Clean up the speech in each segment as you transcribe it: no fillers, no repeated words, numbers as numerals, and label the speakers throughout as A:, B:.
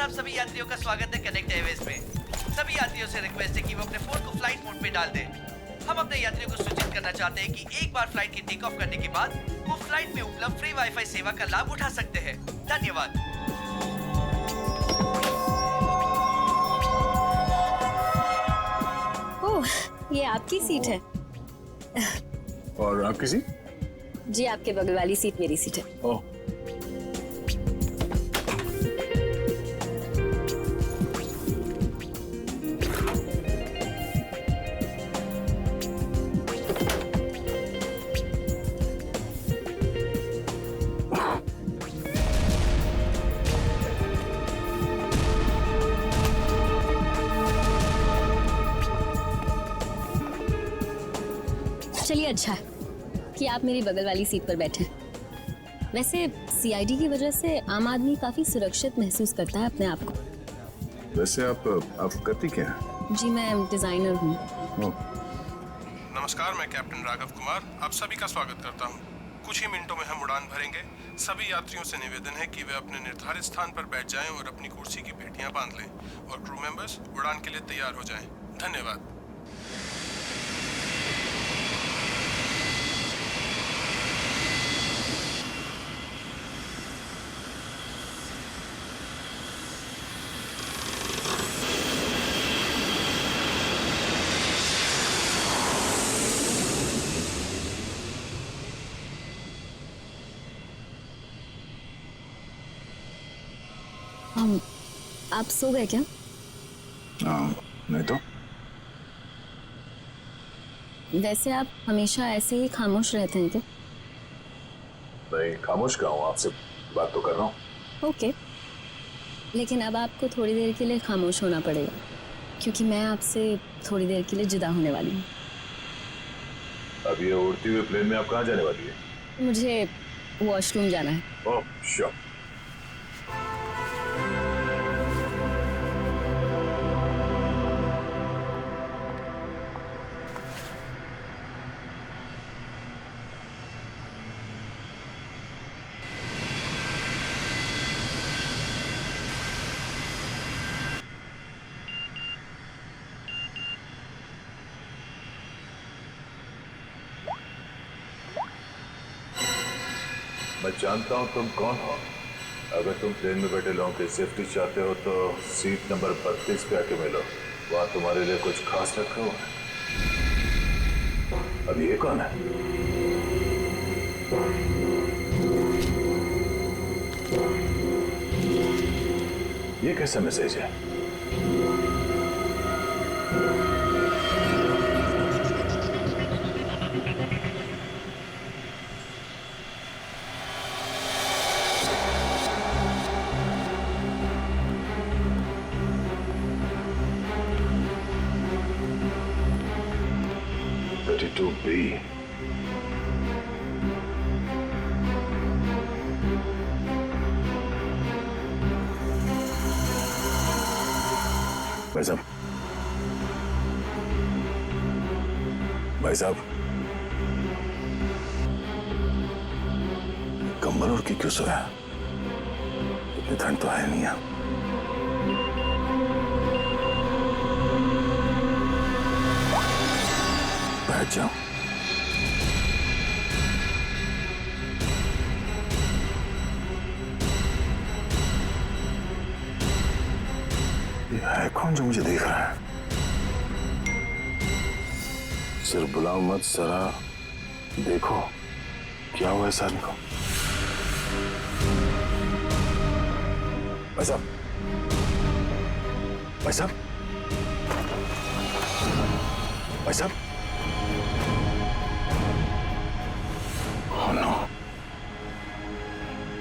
A: आप सभी यात्रियों का स्वागत है कनेक्ट एयरवेज में। सभी यात्रियों से रिक्वेस्ट है कि वो अपने फोन को फ्लाइट मोड पे डाल दें। हम अपने यात्रियों को सूचित करना चाहते हैं कि एक बार फ्लाइट की टेक ऑफ करने के बाद वो फ्लाइट में उपलब्ध फ्री वाईफाई सेवा का लाभ उठा सकते हैं। धन्यवाद।
B: ओह, ये आपकी सीट है।
C: और आपकी सीट?
B: जी, आपके बगल वाली सीट मेरी सीट है।
C: ओह,
B: चलिए, अच्छा है कि आप मेरी बगल वाली सीट पर बैठे। वैसे सीआईडी की वजह से आम आदमी काफी सुरक्षित महसूस करता है अपने आप को।
C: वैसे आप करती क्या हैं?
B: जी, मैं डिजाइनर हूँ।
D: नमस्कार, मैं कैप्टन राघव कुमार आप सभी का स्वागत करता हूं। कुछ ही मिनटों में हम उड़ान भरेंगे। सभी यात्रियों से निवेदन है कि वे अपने निर्धारित स्थान पर बैठ जाएं और अपनी कुर्सी की पेटियां बांध लें और क्रू मेंबर्स उड़ान के लिए तैयार हो जाएं। धन्यवाद।
B: आप सो गए क्या?
C: नहीं तो।
B: वैसे आप हमेशा ऐसे ही खामोश रहते हैं क्या?
C: नहीं, खामोश क्या हूँ, आपसे बात तो कर रहा हूँ।
B: ओके, लेकिन अब आपको थोड़ी देर के लिए खामोश होना पड़ेगा क्योंकि मैं आपसे थोड़ी देर के लिए जुदा होने वाली हूँ।
C: अब ये उड़ती हुए प्लेन में आप कहाँ जाने वाली है?
B: मुझे वॉशरूम जाना है।
C: ओह, श्योर। मैं जानता हूँ तुम कौन हो। अगर तुम प्लेन में बैठे लोगों की सेफ्टी चाहते हो तो सीट नंबर 32 पे आके मिलो। वहां तुम्हारे लिए कुछ खास रखा हुआ है। अब ये कौन है? ये कैसा मैसेज है? To be. भाई साहब, भाई साहब, कंबल ओढ़ के क्यों सोया? इतनी ठंड तो है नहीं है। बैठ जाओ। ये है कौन जो मुझे देख रहा है? सिर्फ बुलाओ मत, जरा देखो क्या हुआ इस आदमी को। भाई साहब, भाई साहब, भाई साहब। Oh no,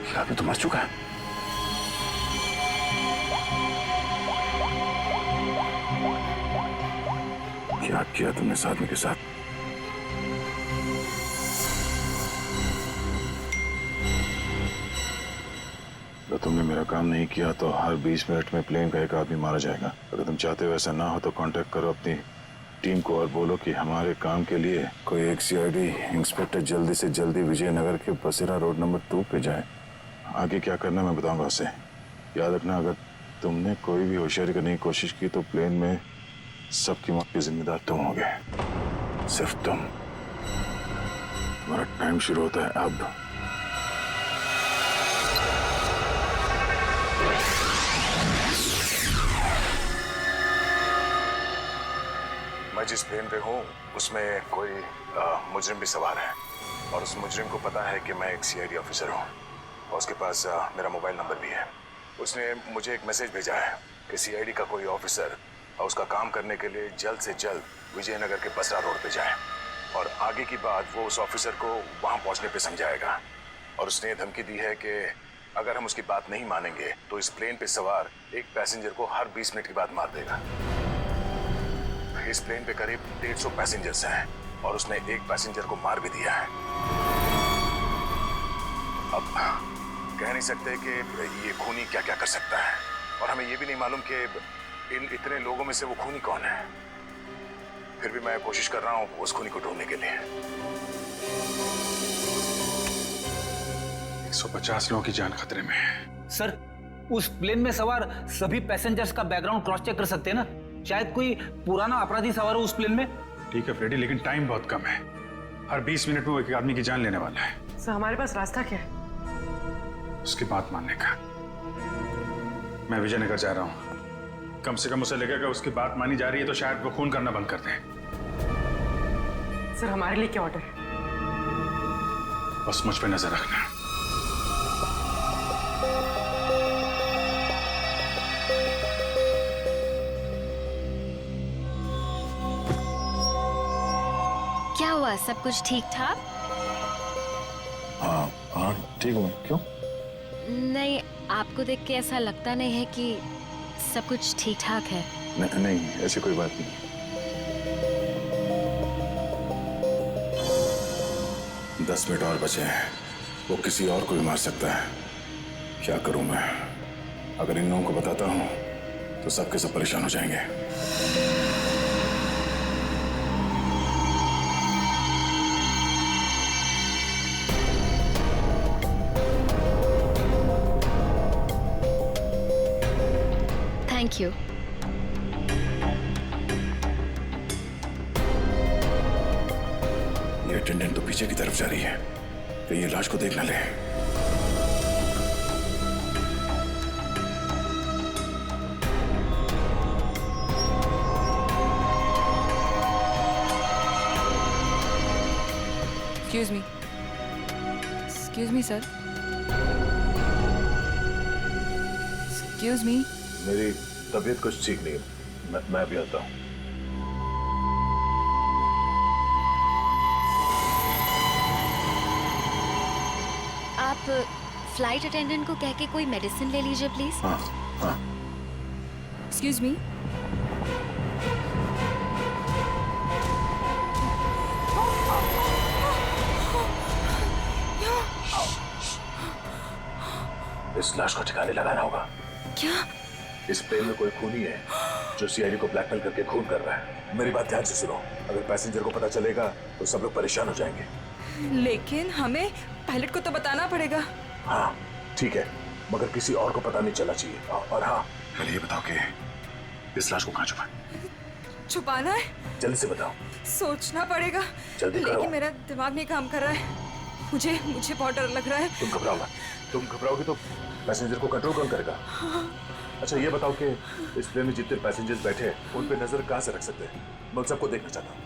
C: ये आदमी तो मर चुका है। क्या किया तुमने इस आदमी के साथ? अगर तुमने मेरा काम नहीं किया तो हर 20 मिनट में प्लेन का एक आदमी मारा जाएगा। अगर तुम चाहते हो ऐसा ना हो तो कांटेक्ट करो अपनी टीम को और बोलो कि हमारे काम के लिए कोई एक सीआईडी इंस्पेक्टर जल्दी से जल्दी विजयनगर के बसेरा रोड नंबर 2 पे जाए। आगे क्या करना मैं बताऊंगा उसे। याद रखना, अगर तुमने कोई भी होशियारी करने की कोशिश की तो प्लेन में सबकी मौत के जिम्मेदार तुम होगे, सिर्फ तुम। तुम्हारा टाइम शुरू होता है अब। मैं जिस प्लेन पे हूँ उसमें कोई मुजरिम भी सवार है और उस मुजरिम को पता है कि मैं एक सीआईडी ऑफिसर हूँ और उसके पास मेरा मोबाइल नंबर भी है। उसने मुझे एक मैसेज भेजा है कि सीआईडी का कोई ऑफिसर और उसका काम करने के लिए जल्द से जल्द विजयनगर के बसरा रोड पे जाए और आगे की बात वो उस ऑफिसर को वहाँ पहुँचने पे समझाएगा। और उसने ये धमकी दी है कि अगर हम उसकी बात नहीं मानेंगे तो इस प्लेन पे सवार एक पैसेंजर को हर 20 मिनट के बाद मार देगा। इस प्लेन पे करीब 150 पैसेंजर्स हैं और उसने एक पैसेंजर को मार भी दिया है। अब कह नहीं सकते कि ये खूनी क्या क्या कर सकता है और हमें ये भी नहीं मालूम कि इन इतने लोगों में से वो खूनी कौन है। फिर भी मैं कोशिश कर रहा हूँ उस खूनी को ढूंढने के लिए।
E: 150 लोगों की जान खतरे में है।
F: सर, उस प्लेन में सवार सभी पैसेंजर्स का बैकग्राउंड क्रॉस चेक कर सकते हैं ना? शायद कोई पुराना अपराधी सवार हो उस प्लेन में।
E: ठीक है फ्रेडी, लेकिन टाइम बहुत कम है। हर 20 मिनट में वो एक आदमी की जान लेने वाला है।
G: सर हमारे पास रास्ता क्या है?
E: उसकी बात मानने का। मैं विजयनगर जा रहा हूँ। कम से कम उसे लगेगा उसकी बात मानी जा रही है तो शायद वो खून करना बंद कर दें।
G: सर हमारे लिए क्या ऑर्डर है?
E: बस मुझ पे नजर रखना।
B: क्या हुआ, सब कुछ ठीक ठाक?
C: हाँ ठीक हूँ। क्यों?
B: नहीं, आपको देख के ऐसा लगता नहीं है कि सब कुछ ठीक ठाक है।
C: नहीं ऐसी कोई बात नहीं। दस मिनट और बचे हैं। वो किसी और को भी मार सकता है। क्या करूं मैं? अगर इन लोगों को बताता हूं तो सबके सब परेशान हो जाएंगे।
B: Thank you.
C: ये अटेंडेंट तो पीछे की तरफ जा रही है, कहीं ये लाश को देख ना ले।
H: Excuse me, sir. Excuse me.
C: मेरी तबीयत कुछ ठीक नहीं है, मैं अभी आता हूँ।
B: आप फ्लाइट अटेंडेंट को कह के कोई मेडिसिन ले लीजिए प्लीज।
C: हाँ हाँ।
H: Excuse me.
C: इस लाश को ठिकाने लगाना होगा।
H: क्या?
C: इस प्लेन में कोई खूनी है जो सीआईडी को ब्लैकमेल करके खून कर रहा है। मेरी बात ध्यान से सुनो, अगर पैसेंजर को पता चलेगा तो सब लोग परेशान हो जाएंगे।
H: लेकिन हमें पायलट को तो बताना पड़ेगा।
C: हाँ ठीक है, मगर किसी और को पता नहीं चलना चाहिए। और हाँ, पहले ये बताओ कि इस लाश को कहाँ छुपा?
H: छुपाना है?
C: जल्दी से बताओ।
H: सोचना पड़ेगा।
C: जल्दी करो।
H: लेकिन मेरा दिमाग नहीं काम कर रहा है। मुझे बहुत डर लग रहा है।
C: तुम घबराओ मत। तुम घबराओगे तो पैसेंजर को कंट्रोल कौन करेगा? अच्छा ये बताओ कि इस प्लेन में जितने पैसेंजर्स बैठे हैं उन पे नजर कहाँ से रख सकते हैं? मैं उन सबको देखना चाहता हूँ।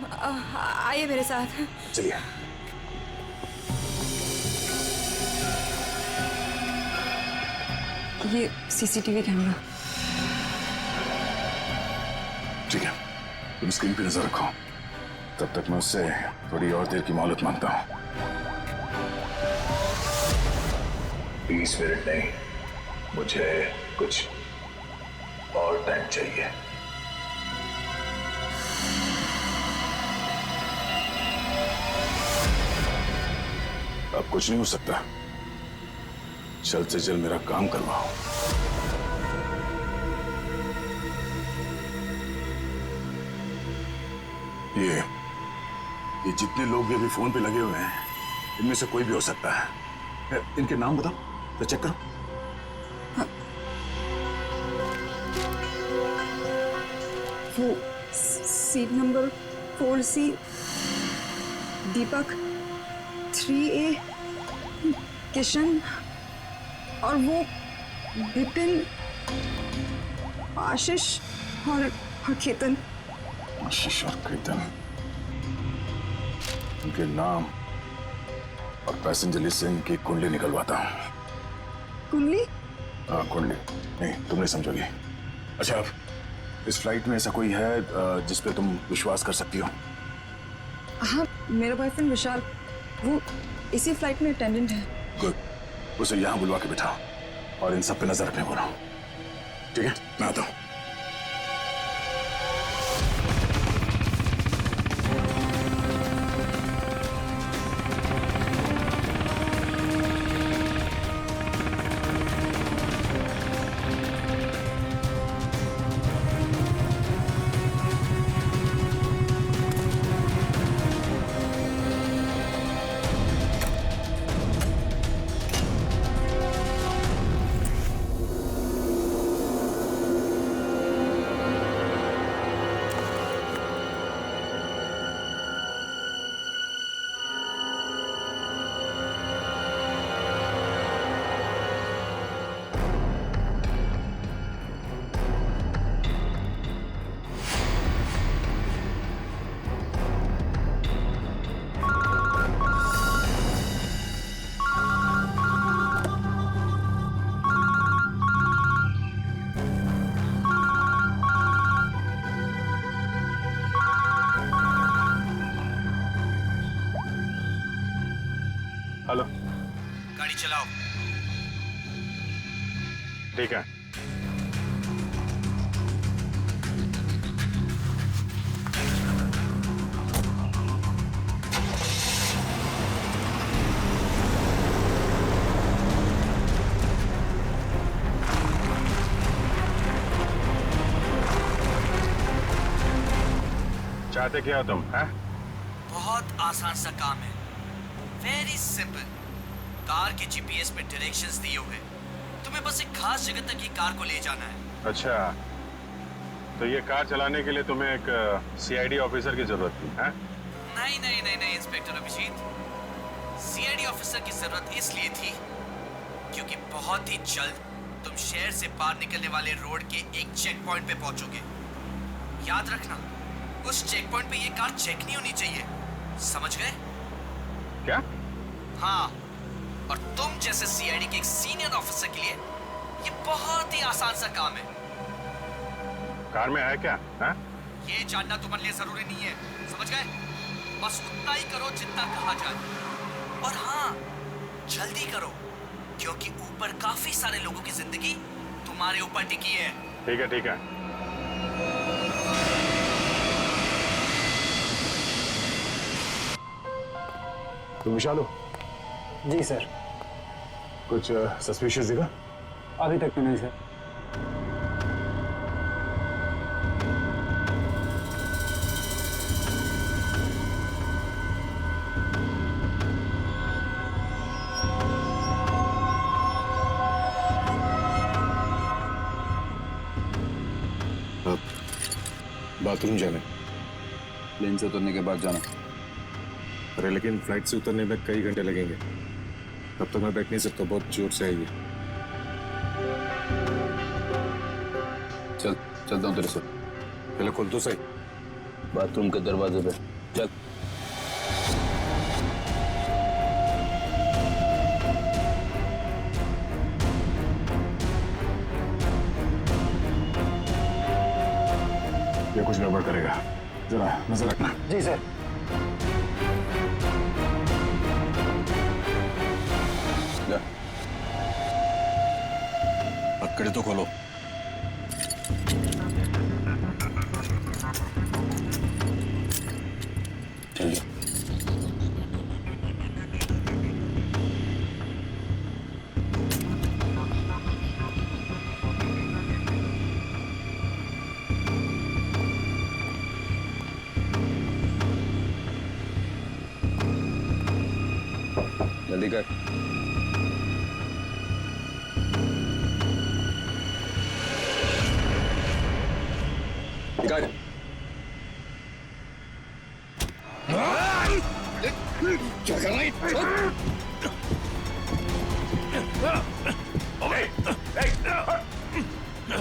H: हाँ, आइए मेरे साथ।
C: चलिए।
H: ये सीसीटीवी कैमरा।
C: ठीक है, तुम स्क्रीन पे नजर रखो, तब तक मैं उससे थोड़ी और देर की मोहलत मांगता हूँ। 20 मिनट नहीं, मुझे कुछ और टाइम चाहिए। अब कुछ नहीं हो सकता, जल्द से जल्द मेरा काम करवाओ। ये जितने लोग भी अभी फोन पे लगे हुए हैं, इनमें से कोई भी हो सकता है। इनके नाम बताओ तो चेक करो।
H: वो सीट नंबर 4C, दीपक 3A, किशन और वो विपिन, आशीष और केतन।
C: आशीष और केतन, उनके नाम और पैसेंजर लिस्ट से इनकी कुंडली निकलवाता हूँ।
H: कुंडली?
C: हाँ कुंडली, नहीं तुम नहीं समझोगी। अच्छा अब इस फ्लाइट में ऐसा कोई है जिस पे तुम विश्वास कर सकती हो?
H: हाँ, मेरा बॉयफ्रेंड विशाल, वो इसी फ्लाइट में अटेंडेंट है।
C: गुड, उसे यहाँ बुलवा के बिठाओ और इन सब पे नजर रखने बोला। ठीक है, मैं आता हूँ।
E: हेलो,
A: गाड़ी चलाओ।
E: ठीक है। चाहते क्या हो तुम, हैं?
A: बहुत आसान सा काम है, वेरी सिंपल। कार के जीपीएस में डायरेक्शंस दिए हुए, तुम्हें बस एक खास जगह तक ये कार को ले जाना है।
E: अच्छा, तो ये कार चलाने के लिए तुम्हें एक सीआईडी ऑफिसर की जरूरत थी, हैं?
A: नहीं नहीं नहीं नहीं इंस्पेक्टर अभिजीत, सीआईडी ऑफिसर की जरूरत इसलिए थी क्योंकि बहुत ही जल्द तुम शहर से बाहर निकलने वाले रोड के एक चेक पॉइंट पे पहुंचोगे। याद रखना, उस चेक पॉइंट पे ये कार चेक नहीं होनी चाहिए, समझ गए?
E: क्या?
A: हाँ, और तुम जैसे सीआईडी के एक सीनियर ऑफिसर के लिए ये बहुत ही आसान सा काम है।
E: कार में है क्या, हैं?
A: ये जानना तुम्हारे लिए जरूरी नहीं है, समझ गए? बस उतना ही करो जितना कहा जाए, और हाँ, जल्दी करो क्योंकि ऊपर काफी सारे लोगों की जिंदगी तुम्हारे ऊपर टिकी है।
E: ठीक है, ठीक है।
C: तुम विशाल हो?
F: जी सर।
C: कुछ सस्पिशियस दिखा?
F: अभी तक तो नहीं सर।
C: बाथरूम जाने।
F: प्लेन से उतरने के बाद जाना।
C: अरे लेकिन फ्लाइट से उतरने में कई घंटे लगेंगे, तब तक मैं बैठ नहीं सकता, बहुत जोर से आएगी।
F: चलता हूँ तेरे से।
C: पहले खोल तो सही।
F: बाथरूम के दरवाजे पे चल।
C: ये कुछ गड़बड़ करेगा, जरा नजर रखना।
F: जी सर।
C: पकड़े तो खोलो।
F: चलिए। जल्दी कर।
C: निकाल।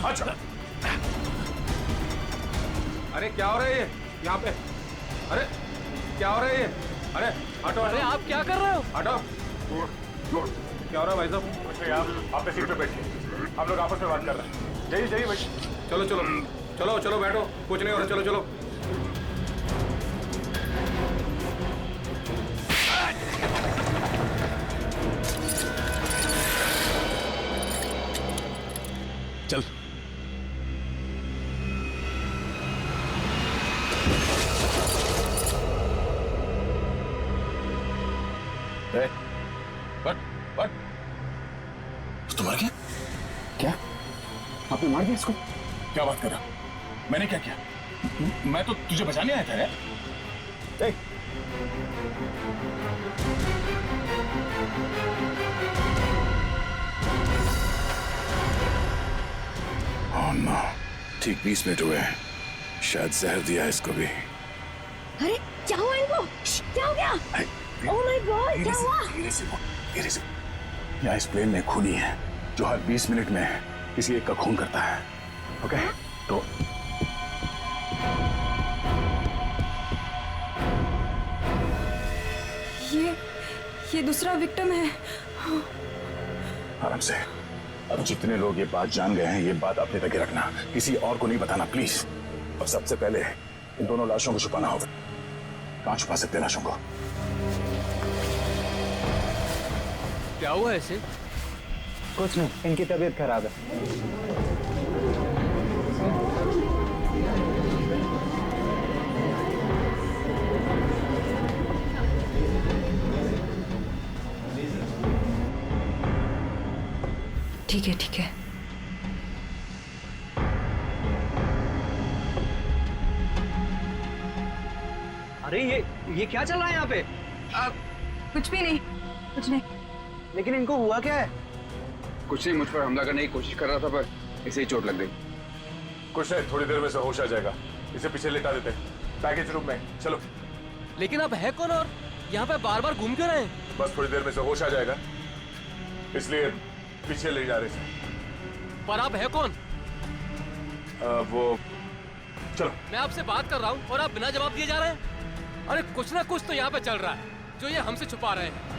E: अच्छा, अरे क्या हो रहा है ये यहाँ पे? अरे क्या हो रहा है ये? अरे हटो,
I: अरे आप क्या कर रहे हो?
E: हटो। क्या हो रहा है भाई साहब? कुछ नहीं, आप अपने सीट पे बैठिए, हम लोग आपस में बात कर रहे हैं। जाइए जाइए भाई, चलो चलो चलो चलो बैठो, कुछ नहीं हो रहा, चलो चलो। चल
C: What? तो मार गया? क्या? आपने मार दिया इसको? क्या बात कर रहा? मैंने क्या किया? मैं तो तुझे बचाने आया था यार। Oh no, ठीक 20 मिनट हुए हैं। शायद जहर दिया है इसको भी।
B: अरे क्या हुआ इनको? क्या हो गया? ओह माय गॉड, क्या हुआ?
C: धीरे से। यहाँ इस प्लेन में खूनी है जो हर 20 मिनट में किसी एक का खून करता है। ओके? तो
H: ये दूसरा विक्टिम है।
C: आराम से। अब जितने लोग ये बात जान गए हैं, ये बात अपने तक ही रखना, किसी और को नहीं बताना प्लीज। और सबसे पहले इन दोनों लाशों को छुपाना होगा। कहाँ छुपा सकते हैं लाशों को?
I: क्या हुआ ऐसे?
F: कुछ नहीं, इनकी तबीयत खराब है।
H: ठीक है ठीक है।
I: अरे ये क्या चल रहा है यहाँ पे?
H: कुछ भी नहीं, कुछ नहीं।
F: लेकिन इनको हुआ क्या है?
J: कुछ नहीं, मुझ पर हमला करने की कोशिश कर रहा था पर इसे ही चोट लग गई।
C: कुछ नहीं, थोड़ी देर में से होश आ जाएगा। इसे पीछे लेटा देते हैं पैकेज रूम में। चलो।
I: लेकिन आप है कौन और यहाँ पे बार बार घूम क्यों रहे हैं?
C: बस थोड़ी देर में से होश आ जाएगा, इसलिए पीछे ले जा रहे थे।
I: पर आप है कौन?
C: वो चलो।
I: मैं आपसे बात कर रहा हूँ और आप बिना जवाब दिए जा रहे हैं। अरे कुछ ना कुछ तो यहाँ पे चल रहा है जो ये हमसे छुपा रहे हैं।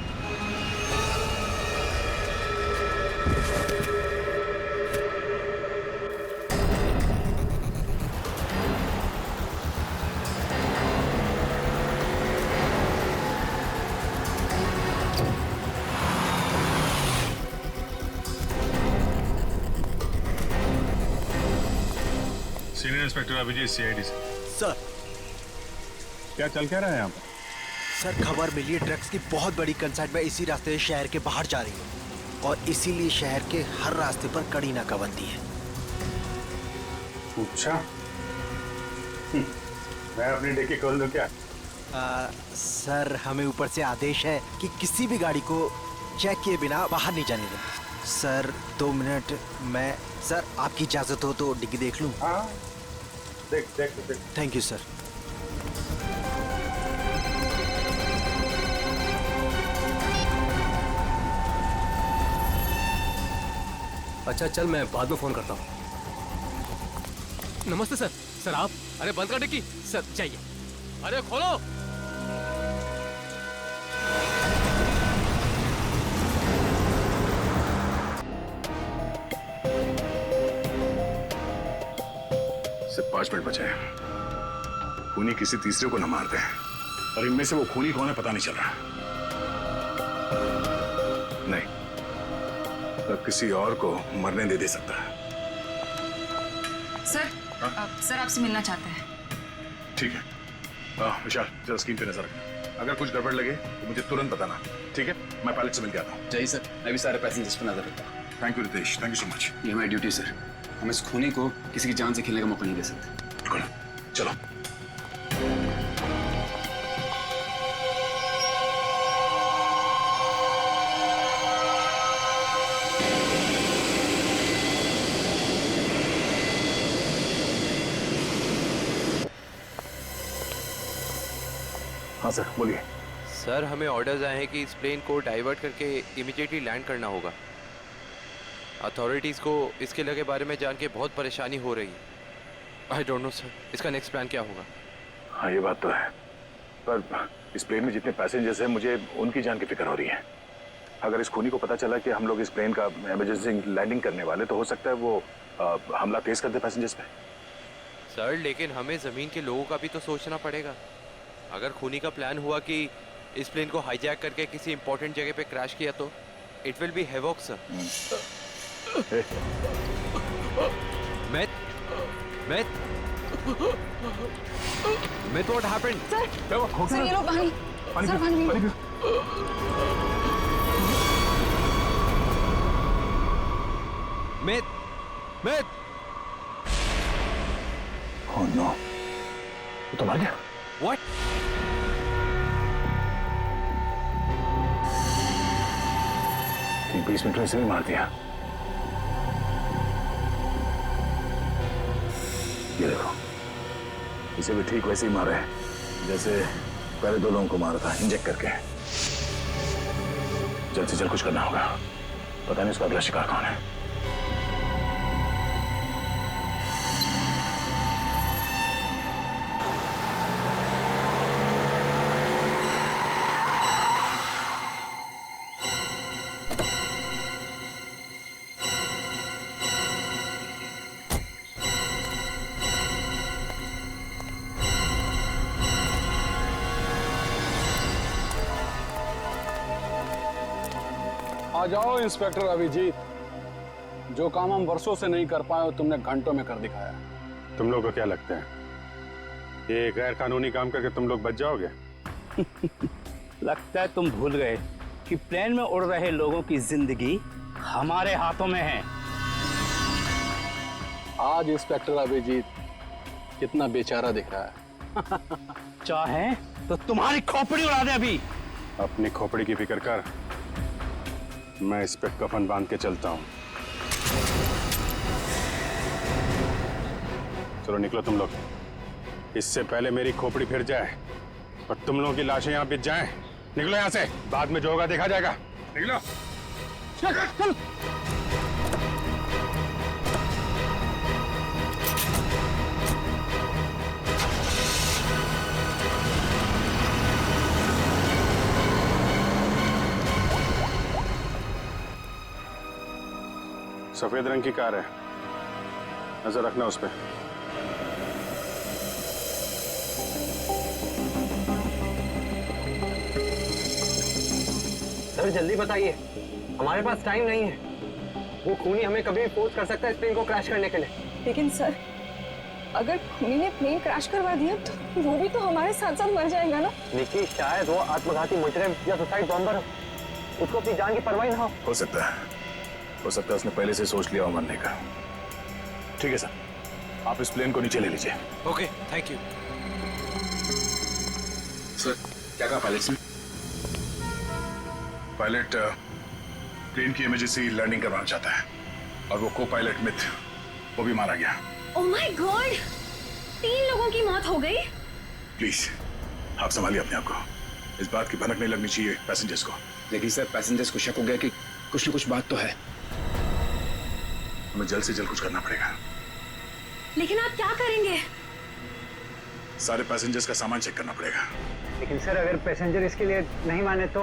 E: सीनियर इंस्पेक्टर अभिजीत, सीआईडी से।
K: सर,
E: क्या चल क्या रहा है यहाँ पर?
K: सर खबर मिली है ड्रग्स की बहुत बड़ी कंसाइनमेंट इसी रास्ते से शहर के बाहर जा रही है और इसीलिए शहर के हर रास्ते पर कड़ी नाकाबंदी है।
E: अच्छा, मैं अपनी डिक्की खोल दूं क्या?
K: सर हमें ऊपर से आदेश है कि किसी भी गाड़ी को चेक किए बिना बाहर नहीं जाने दें। सर 2 मिनट, मैं सर आपकी इजाजत हो तो डिग्गी देख लूं?
E: हाँ, देख।
K: Thank you sir.
I: अच्छा चल, मैं बाद में फोन करता हूँ। नमस्ते सर। सर आप? अरे बंद कर डिक्की। सर जाइए। अरे खोलो।
C: सिर्फ 5 मिनट बचे हैं। खूनी किसी तीसरे को न मारते हैं और इनमें से वो खूनी कौन है पता नहीं चल रहा। नहीं, अब किसी और को मरने दे सकता है।
H: सर, सर आपसे मिलना चाहते हैं।
C: ठीक है। विशाल, जरा स्क्रीन पे नजर रखना। अगर कुछ गड़बड़ लगे तो मुझे तुरंत बताना, ठीक है? मैं पायलट से मिल के आता हूँ।
J: जय सर, मैं भी सारे पैसेंजर्स पर नजर रखता हूँ।
C: Thank you Ritesh, thank you so much.
J: ये हमारी ड्यूटी सर। हम इस खूनी को किसी की जान से खेलने का मौका नहीं दे सकते।
C: बिल्कुल, चलो। हाँ सर बोलिए।
L: सर हमें ऑर्डर्स आए हैं कि इस प्लेन को डाइवर्ट करके इमीडिएटली लैंड करना होगा। अथॉरिटीज़ को इसके लगे बारे में जान के बहुत परेशानी हो रही है। आई डोंट नो सर, इसका नेक्स्ट प्लान क्या होगा?
C: हाँ ये बात तो है, पर इस प्लेन में जितने पैसेंजर्स हैं मुझे उनकी जान की फिक्र हो रही है। अगर इस खूनी को पता चला कि हम लोग इस प्लेन का इमरजेंसी लैंडिंग करने वाले तो हो सकता है वो हमला तेज कर दे पैसेंजर्स पे।
L: सर लेकिन हमें ज़मीन के लोगों का भी तो सोचना पड़ेगा। अगर खूनी का प्लान हुआ कि इस प्लेन को हाईजैक करके किसी इंपॉर्टेंट जगह पे क्रैश किया तो इट विल बी हेवॉक सर। मैं व्हाट हैपेंड?
H: सर ये लो पानी। सर पानी।
L: मैं
C: Oh no, वो तो मर गया।
L: What?
C: ठीक 20 मिनट में इसे भी मार दिया। ये देखो, इसे भी ठीक वैसे ही मारा है जैसे पहले 2 लोगों को मारा था, इंजेक्ट करके। जल्द से जल्द कुछ करना होगा, पता नहीं उसका अगला शिकार कौन है।
E: आ जाओ इंस्पेक्टर अभिजीत, जो काम हम वर्षों से नहीं कर पाए तुमने घंटों में कर दिखाया।
D: तुम लोग को क्या लगता है ये गैर कानूनी काम करके तुम लोग बच जाओगे?
F: लगता है तुम भूल गए कि प्लेन में उड़ रहे लोगों की जिंदगी हमारे हाथों में है।
E: आज इंस्पेक्टर अभिजीत कितना बेचारा दिख रहा है।
F: चाहे तो तुम्हारी खोपड़ी उड़ा दे अभी।
D: अपनी खोपड़ी की फिक्र कर, मैं इस पे कफन बांध के चलता हूँ। चलो निकलो तुम लोग, इससे पहले मेरी खोपड़ी फिर जाए और तुम लोगों की लाशें यहाँ बिछ जाएं। निकलो यहाँ से, बाद में जो होगा देखा जाएगा। निकलो। चल। सफेद रंग की कार है, नजर रखना उस पे।
M: सर जल्दी बताइए, हमारे पास टाइम नहीं है। वो खूनी हमें कभी भी फोर्स कर सकता है इस प्लेन को क्रैश करने के लिए।
H: लेकिन सर, अगर खूनी ने प्लेन क्रैश करवा दिया तो वो भी तो हमारे साथ साथ मर जाएगा ना।
M: निकी, शायद वो आत्मघाती मुजरिम या सुसाइड बॉम्बर हो, उसको अपनी जान की परवाह ना
C: हो सकता है उसने पहले से सोच लिया हो मरने का। ठीक है सर, आप इस प्लेन को नीचे ले लीजिए।
L: Okay, thank you
C: sir. क्या कहा पायलट ने? पायलट प्लेन की इमरजेंसी लैंडिंग करवाना चाहता है और वो को पायलट मिथ, वो भी मारा गया।
B: ओह माय गॉड, 3 लोगों की मौत हो गई।
C: प्लीज आप संभालिए अपने आप को, इस बात की भनक नहीं लगनी चाहिए पैसेंजर्स को।
J: लेकिन सर पैसेंजर्स को शक हो गया कि कुछ न कुछ बात तो है।
C: हमें जल्द से जल्द कुछ करना पड़ेगा।
B: लेकिन आप क्या करेंगे?
C: सारे पैसेंजर्स का सामान चेक करना पड़ेगा।
M: लेकिन सर अगर पैसेंजर इसके लिए नहीं माने तो?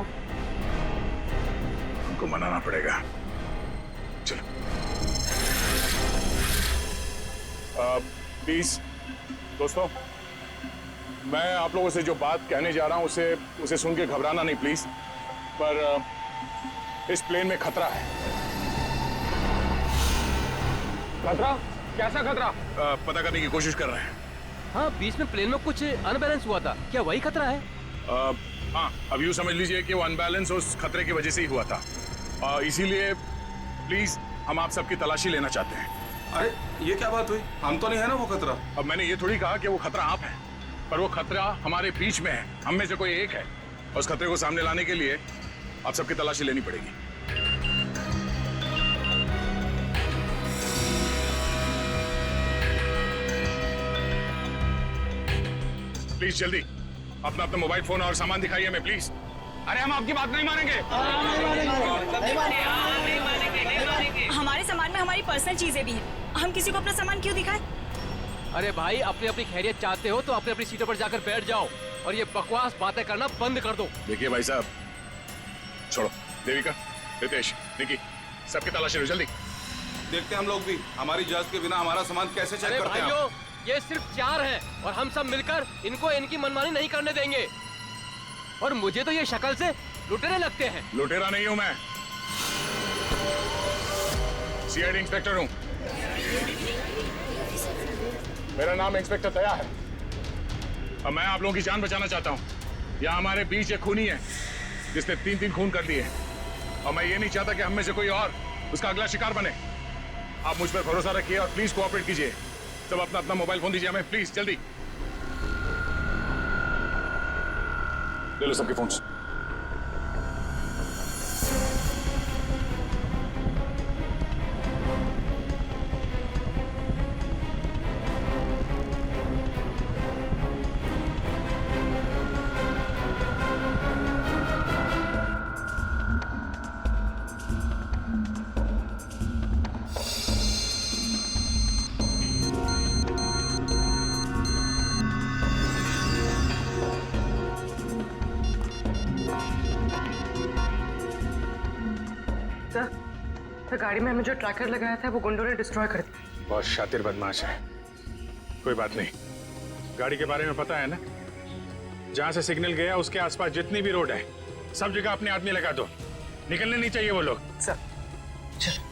C: उनको मनाना पड़ेगा। चलो प्लीज दोस्तों, मैं आप लोगों से जो बात कहने जा रहा हूं उसे सुन के घबराना नहीं प्लीज। पर इस प्लेन में खतरा है।
E: खतरा? कैसा खतरा?
C: पता करने की कोशिश कर रहे हैं।
I: हाँ, बीच में प्लेन में कुछ अनबैलेंस हुआ था, क्या वही खतरा है?
C: हाँ, अब यूँ समझ लीजिए कि वो अनबैलेंस उस खतरे की वजह से ही हुआ था। इसीलिए प्लीज हम आप सबकी तलाशी लेना चाहते हैं।
D: अरे ये क्या बात हुई? हम तो नहीं है ना वो खतरा।
C: अब मैंने ये थोड़ी कहा कि वो खतरा आप है, पर वो खतरा हमारे बीच में है, हम में से कोई एक है। और उस खतरे को सामने लाने के लिए आप सबकी तलाशी लेनी पड़ेगी। प्लीज जल्दी अपना अपना मोबाइल फोन और सामान दिखाइए हमें प्लीज।
J: अरे हम आपकी बात नहीं मानेंगे।
G: हमारे सामान में हमारी पर्सनल चीजें भी हैं। हम किसी को अपना सामान क्यों दिखाएं?
I: अरे भाई, अपनी अपनी खैरियत चाहते हो तो अपनी अपनी सीटों पर जाकर बैठ जाओ और ये बकवास बातें करना बंद कर दो।
C: देखिए भाई साहब, छोड़ो। देविका, रितेश, निकी, सबकी तलाशी लो जल्दी।
E: देखते हैं हम लोग भी, हमारी इजाजत के बिना हमारा सामान कैसे चेक
I: अरे
E: करते हैं
I: भाइयों,
E: आप?
I: ये सिर्फ 4 हैं और हम सब मिलकर इनको इनकी मनमानी नहीं करने देंगे। और मुझे तो ये शक्ल से लुटेरे लगते हैं।
C: लुटेरा नहीं हूं मैं, सीआईडी इंस्पेक्टर हूं। मेरा नाम इंस्पेक्टर दया है और मैं आप लोगों की जान बचाना चाहता हूं। यहाँ हमारे बीच एक खूनी है जिसने 3 खून कर दिए और मैं ये नहीं चाहता कि हम में से कोई और उसका अगला शिकार बने। आप मुझ पर भरोसा रखिए और प्लीज कोऑपरेट कीजिए। सब अपना अपना मोबाइल फोन दीजिए हमें प्लीज, जल्दी ले लो सबके फोन्स।
G: सर, गाड़ी में हमें जो ट्रैकर लगाया था वो गुंडों ने डिस्ट्रॉय कर दिया।
C: बहुत शातिर बदमाश है। कोई बात नहीं, गाड़ी के बारे में पता है ना? जहां से सिग्नल गया उसके आसपास जितनी भी रोड है सब जगह अपने आदमी लगा दो। निकलने नहीं चाहिए वो लोग।
G: सर चलो।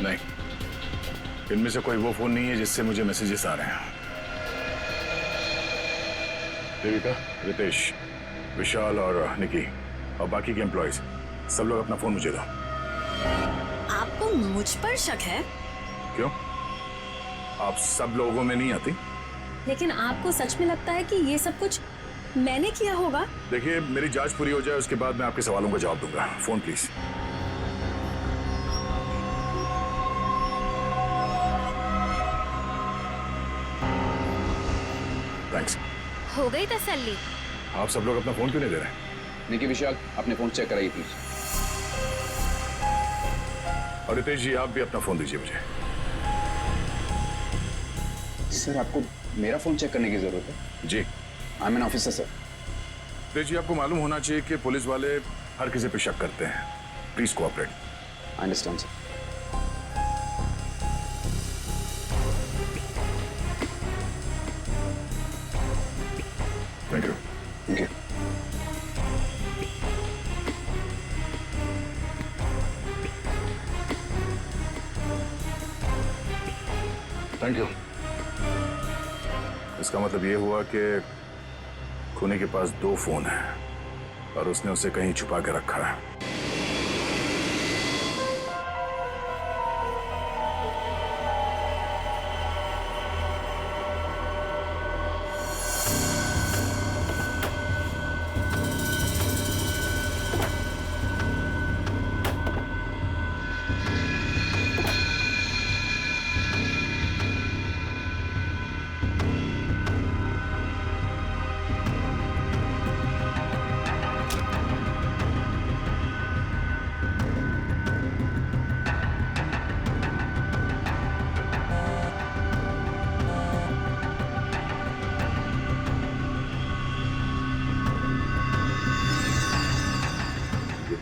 C: नहीं, इनमें से कोई वो फोन नहीं है जिससे मुझे मैसेजेस आ रहे हैं। देविका, रितेश, विशाल और निकी और बाकी के एम्प्लॉयज सब लोग अपना फोन मुझे दो।
B: आपको मुझ पर शक है?
C: क्यों? आप सब लोगों में नहीं आती?
B: लेकिन आपको सच में लगता है कि ये सब कुछ मैंने किया होगा?
C: देखिए, मेरी जांच पूरी हो जाए उसके बाद मैं आपके सवालों का जवाब दूंगा। Phone please. थैंक्स।
B: हो गई तसल्ली?
C: आप सब लोग अपना फोन क्यों नहीं दे रहे?
J: निकी, विशाल, अपने फोन चेक कराइए प्लीज।
C: और रितेश जी, आप भी अपना फोन दीजिए मुझे।
J: सर, आपको मेरा फोन चेक करने की जरूरत है?
C: जी।
J: I am an officer sir.
C: Ritesh ji, आपको मालूम होना चाहिए कि पुलिस वाले हर किसी पे शक करते हैं। Please cooperate.
J: I understand sir.
C: Thank you.
J: Thank you.
C: Thank you. इसका मतलब ये हुआ कि खूनी के पास 2 फोन हैं और उसने उसे कहीं छुपा के रखा है।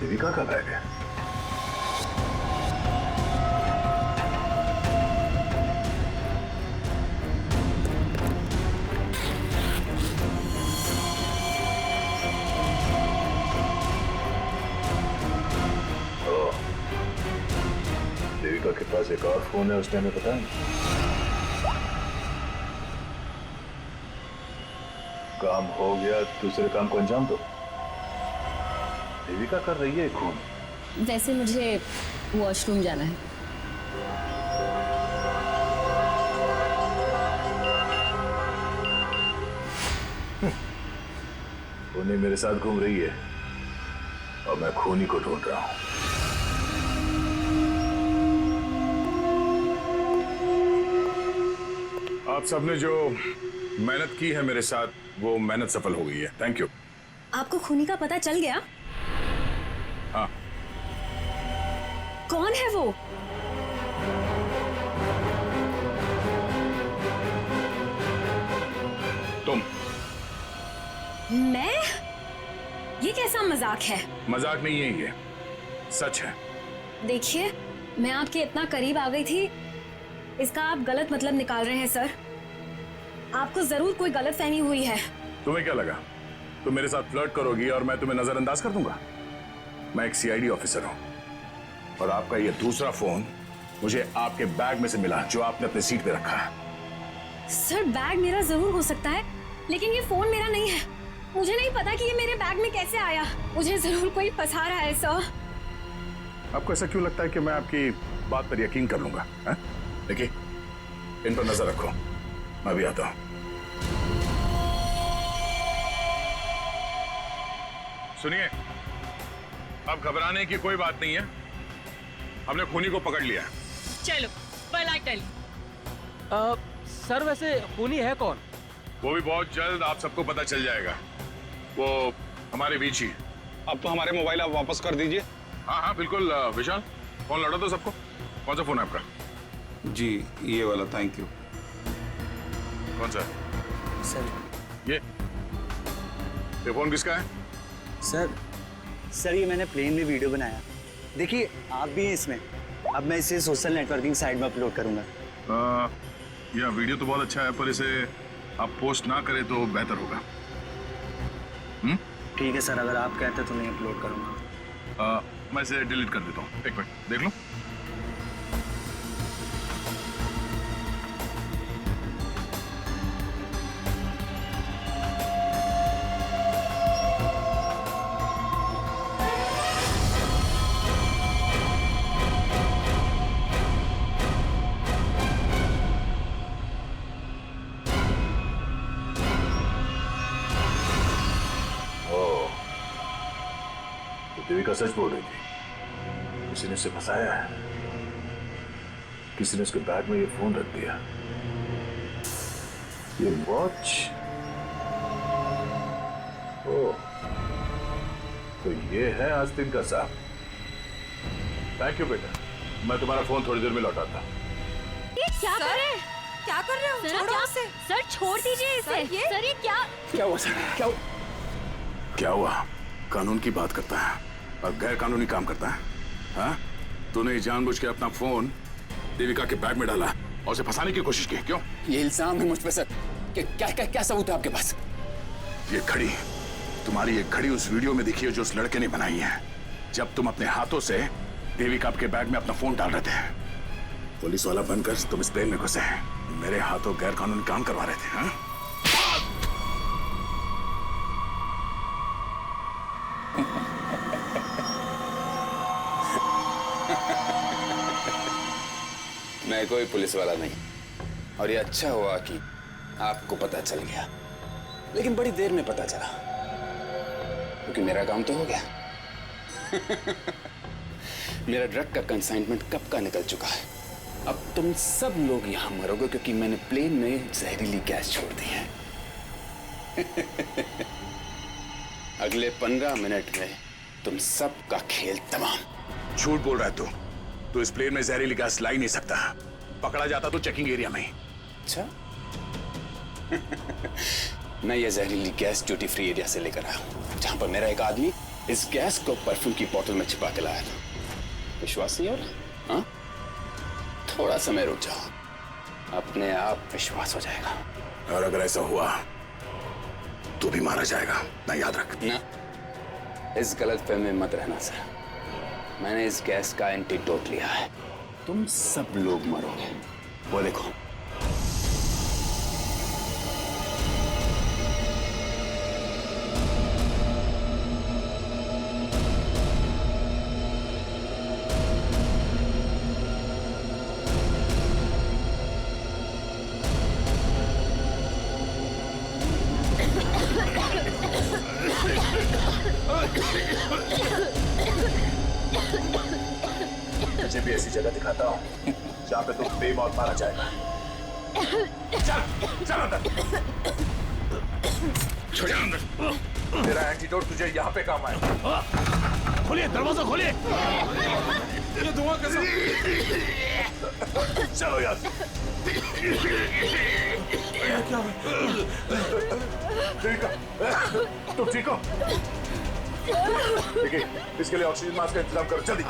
C: देविका का बैग है। देविका के पास एक और फोन है, उसने हमें बताया। काम हो गया, दूसरे काम को अंजाम दो। देविका कर रही है खून।
B: वैसे मुझे वॉशरूम जाना है।
C: खूनी मेरे साथ घूम रही है और मैं खूनी को ढूंढ रहा हूं। आप सबने जो मेहनत की है मेरे साथ, वो मेहनत सफल हो गई है। Thank you.
B: आपको खूनी का पता चल गया?
C: हाँ।
B: कौन है वो?
C: तुम।
B: मैं? ये कैसा मजाक है?
C: मजाक नहीं है ये, सच है।
B: देखिए, मैं आपके इतना करीब आ गई थी, इसका आप गलत मतलब निकाल रहे हैं सर। आपको जरूर कोई गलतफहमी हुई है।
C: तुम्हें क्या लगा तुम मेरे साथ फ्लर्ट करोगी और मैं तुम्हें नजरअंदाज कर दूंगा? मैं एक सीआईडी ऑफिसर हूं और आपका ये दूसरा फोन मुझे आपके बैग में से मिला, जो आपने अपने सीट पे रखा है।
B: सर, बैग मेरा जरूर हो सकता है, लेकिन ये फोन मेरा नहीं है। मुझे नहीं पता कि ये मेरे बैग में कैसे आया। मुझे जरूर कोई फंसा रहा है सर।
C: आपको ऐसा क्यों लगता है कि मैं आपकी बात पर यकीन कर लूंगा? देखिए, इन पर नजर रखो, मैं भी आता हूं। सुनिए, अब घबराने की कोई बात नहीं है, हमने खूनी को पकड़ लिया।
G: चलो, well I tell you.
I: Sir, वैसे खूनी है कौन?
C: वो भी बहुत जल्द आप सबको पता चल जाएगा। वो हमारे बीच ही।
E: अब तो हमारे मोबाइल आप वापस कर दीजिए।
C: हाँ हाँ बिल्कुल। विशाल, फोन लौटा दो सबको। कौन सा फोन है आपका?
E: जी, ये वाला। Thank you.
C: कौन सा?
K: सर
C: ये फोन किसका है?
M: सर ये मैंने प्लेन में वीडियो बनाया। देखिए, आप भी हैं इसमें। अब मैं इसे सोशल नेटवर्किंग साइट में अपलोड करूंगा।
C: यह वीडियो तो बहुत अच्छा है, पर इसे आप पोस्ट ना करें तो बेहतर होगा।
M: ठीक है सर, अगर आप कहते तो मैं अपलोड करूंगा।
C: मैं इसे डिलीट कर देता हूँ। एक मिनट देख लो। देविका सच बोल रही थी। किसी ने उसे फंसाया है। किसी ने उसके बैग में ये फोन रख दिया। ये वॉच। ओह, तो ये है आस्तीन का साहब। थैंक यू बेटा, मैं तुम्हारा फोन थोड़ी देर में लौटाता।
B: ये क्या कर रहे हैं?
H: क्या कर रहे हो?
B: सर,
H: छोड़ो उसे।
B: सर, छोड़ दीजिए इसे। सर, ये क्या
C: हुआ सर? क्या हुआ? कानून की बात करता है और गैर कानूनी काम करता है। हाँ? तूने जानबूझ के अपना फोन देविका के बैग में डाला और उसे फंसाने की कोशिश की, क्यों?
J: ये इल्जाम है मुझ पे सर। क्या सबूत है आपके पास?
C: ये घड़ी, तुम्हारी ये घड़ी उस वीडियो में दिखी है जो उस लड़के ने बनाई है, जब तुम अपने हाथों से देविका के बैग में अपना फोन डाल रहे थे। पुलिस वाला बनकर तुम इस प्लेन में घुसे, मेरे हाथों गैर कानूनी काम करवा रहे थे। हाँ?
J: मैं कोई पुलिस वाला नहीं, और ये अच्छा हुआ कि आपको पता चल गया, लेकिन बड़ी देर में पता चला, क्योंकि मेरा काम तो हो गया। मेरा ड्रग का कंसाइनमेंट कब का निकल चुका है। अब तुम सब लोग यहां मरोगे क्योंकि मैंने प्लेन में जहरीली गैस छोड़ दी है। अगले 15 मिनट में तुम सब का खेल तमाम।
C: झूठ बोल रहा है तू इस प्लेन में जहरीली गैस ला ही नहीं सकता। पकड़ा जाता तो चेकिंग एरिया में।
J: अच्छा। मैं ये जहरीली गैस ड्यूटी फ्री एरिया से लेकर आया हूं, जहां पर मेरा एक आदमी इस गैस को परफ्यूम की बोतल में छिपा के लाया था। विश्वास नहीं हो रहा? हाँ? थोड़ा समय रुक जाओ, अपने आप विश्वास हो जाएगा।
C: और अगर ऐसा हुआ तो भी मारा जाएगा ना, याद रख।
J: ना, इस गलतफहमी में मत रहना सर। मैंने इस गैस का एंटीडोट लिया है। तुम सब लोग मरोगे। वो देखो।
C: जगह दिखाता हूँ जहाँ पे तुम बेमौत मारा जाएगा। चल चल अंदर। छोड़िए अंदर। तेरा एंटीडोट तुझे यहाँ पे काम आएगा। खोलिए दरवाजा खोलिए। ये धुआं कैसा? चलो यार। क्या? तुम ठीक हो? देखिए इसके लिए ऑक्सीजन मास्क का इंतजाम करो जल्दी।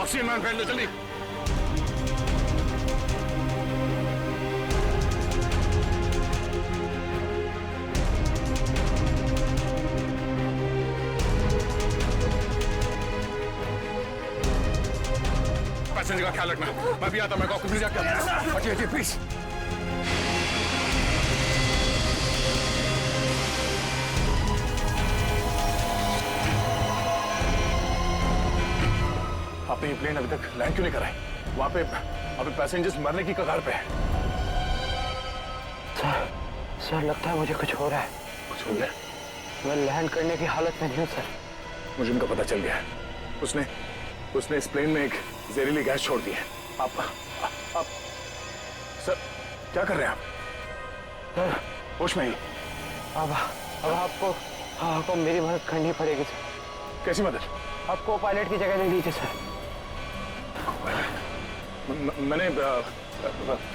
C: ऑक्सीजन मैन पहन लो जल्दी। पैसेंजर का ख्याल रखना। मैं भी आता, मैं आपको प्लीज आके हटिए प्लीज। आपने ये प्लेन अभी तक लैंड क्यों नहीं कराई? वहां पे अभी पैसेंजर्स मरने की कगार पे है।
I: सर लगता है मुझे कुछ हो रहा है।
C: कुछ हो गया?
I: मैं लैंड करने की हालत में नहीं हूँ सर।
C: मुझे उनका पता चल गया है। उसने इस प्लेन में एक जहरीली गैस छोड़ दी है। आप सर क्या कर रहे हैं आप?
I: सर
C: होश में ही?
I: अब आपको मेरी मदद करनी पड़ेगी सर।
C: कैसी मदद?
I: आपको पायलट की जगह दे दीजिए सर।
C: मैंने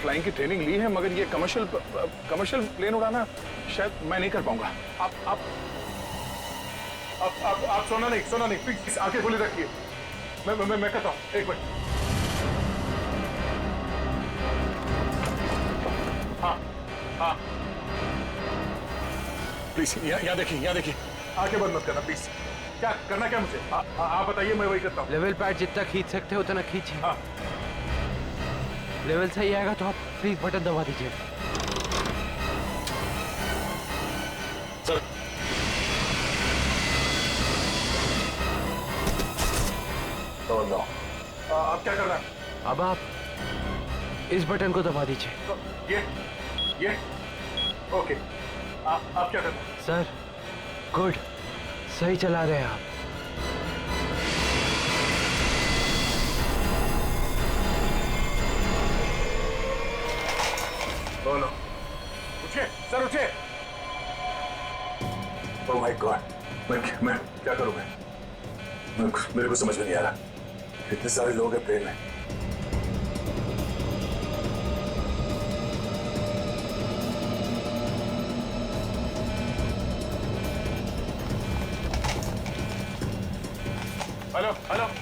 C: फ्लाइंग की ट्रेनिंग ली है मगर ये कमर्शियल प्लेन उड़ाना शायद मैं नहीं कर पाऊंगा। आप सोना नहीं प्लीज आंखें खुली रखिए। मैं कहता हूँ एक मिनट। हाँ प्लीज यहाँ देखिए आंखें बंद मत करना प्लीज। क्या करना क्या मुझे? आप बताइए मैं वही करता हूँ।
I: लेवल पैड जितना खींच सकते हो उतना खींचिए।
C: हाँ
I: लेवल सही आएगा तो आप प्लीज बटन दबा दीजिए।
C: सर नो आप क्या कर रहे हैं?
I: अब आप इस बटन को दबा दीजिए।
C: ये ओके। आप क्या कर रहे हैं?
I: सर गुड सही चला रहे हैं आप।
C: बोलो उठिए सर उठिए। ओह माय गॉड मैं क्या करूं? मेरे को समझ में नहीं आ रहा। इतने सारे लोग हैं प्लेन में।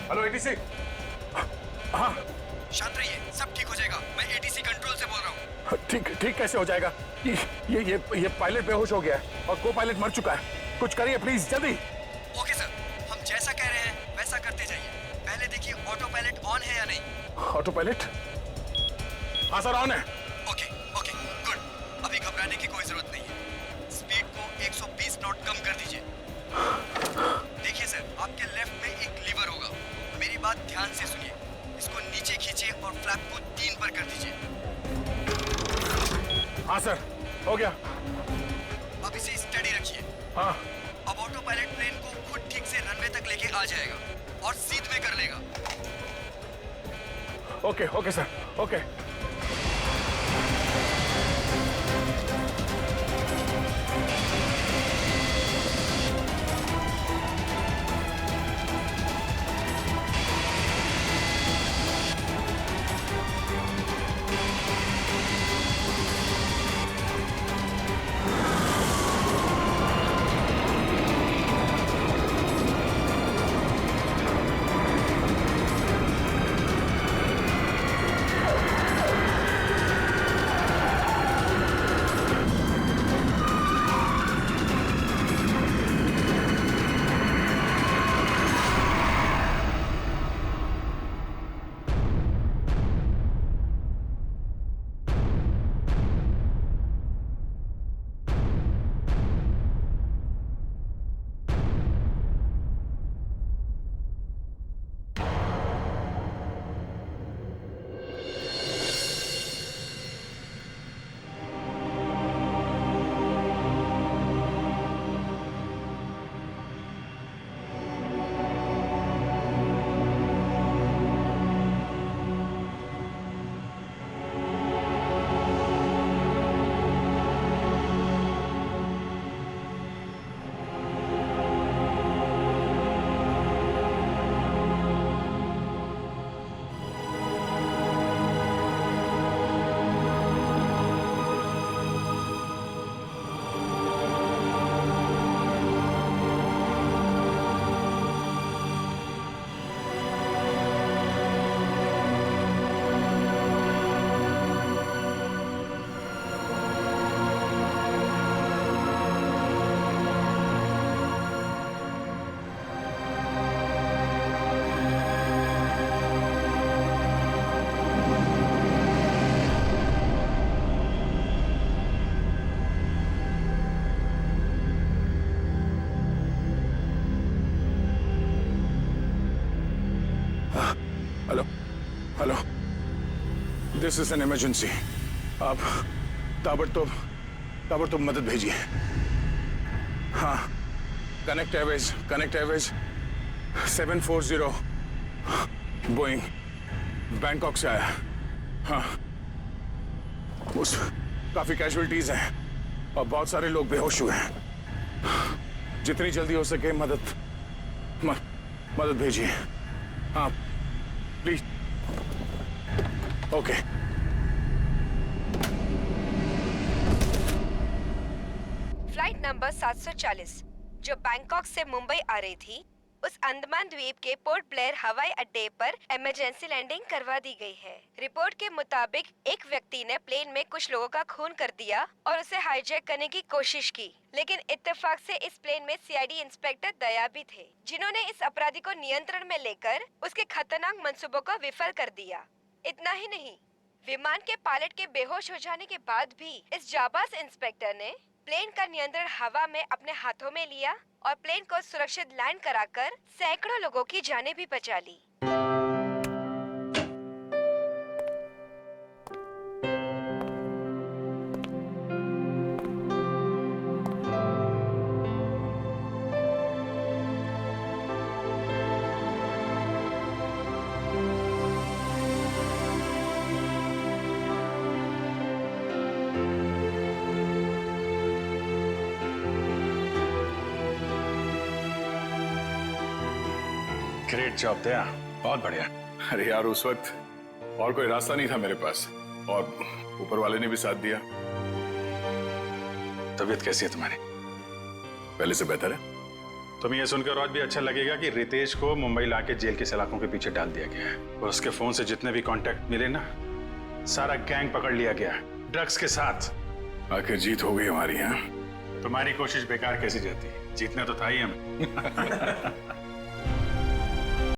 C: Hello ATC. हाँ
A: शांत रहिए, सब ठीक हो जाएगा। मैं एटीसी कंट्रोल से बोल रहा हूँ।
C: ठीक कैसे हो जाएगा? ये पायलट बेहोश हो गया है और को पायलट मर चुका है। कुछ करिए प्लीज जल्दी।
A: ओके सर, हम जैसा कह रहे हैं वैसा करते जाइए। पहले देखिए ऑटो पायलट ऑन है या नहीं।
C: Auto pilot? हाँ सर ऑन है।
A: Okay good. अभी घबराने की कोई जरूरत नहीं है। स्पीड को 120 नॉट कम कर दीजिए। देखिए सर आपके लेफ्ट में एक लीवर होगा। मेरी बात ध्यान से सुनिए। इसको नीचे खींचिए और फ्लैप को 3 पर कर दीजिए।
C: हाँ सर हो गया।
A: अब इसे स्टडी रखिए।
C: हाँ
A: अब ऑटो पायलट प्लेन को खुद ठीक से रनवे तक लेके आ जाएगा और सीध में कर लेगा।
C: Okay sir okay. This is an emergency. आप ताबड़तोब मदद भेजिए। हाँ, कनेक्ट एयरवेज 740 बोइंग बैंकॉक से आया। हाँ, उस काफी कैजुअलिटीज हैं और बहुत सारे लोग बेहोश हुए हैं। जितनी जल्दी हो सके मदद भेजिए। हाँ प्लीज। ओके।
N: फ्लाइट नंबर 740 जो बैंकॉक से मुंबई आ रही थी, उस अंडमान द्वीप के पोर्ट ब्लेयर हवाई अड्डे पर इमरजेंसी लैंडिंग करवा दी गई है। रिपोर्ट के मुताबिक एक व्यक्ति ने प्लेन में कुछ लोगों का खून कर दिया और उसे हाईजैक करने की कोशिश की, लेकिन इत्तेफाक से इस प्लेन में सीआईडी इंस्पेक्टर दया भी थे, जिन्होंने इस अपराधी को नियंत्रण में लेकर उसके खतरनाक मंसूबों को विफल कर दिया। इतना ही नहीं, विमान के पायलट के बेहोश हो जाने के बाद भी इस जाबाज इंस्पेक्टर ने प्लेन का नियंत्रण हवा में अपने हाथों में लिया और प्लेन को सुरक्षित लैंड कराकर सैकड़ों लोगों की जानें भी बचा ली।
C: ग्रेट जॉब दया, बहुत बढ़िया। अरे यार, उस वक्त और कोई रास्ता नहीं था मेरे पास और ऊपर वाले ने भी साथ दिया। तबीयत कैसी है तुम्हारी? पहले से बेहतर है।
O: तुम्हें यह सुनकर और भी अच्छा लगेगा कि रितेश को मुंबई लाके जेल की सलाखों के पीछे डाल दिया गया है और उसके फोन से जितने भी कांटेक्ट मिले ना, सारा गैंग पकड़ लिया गया ड्रग्स के साथ।
C: आखिर जीत हो गई हमारी। यहाँ
O: तुम्हारी कोशिश बेकार कैसी जाती? जीतना तो था ही हमें।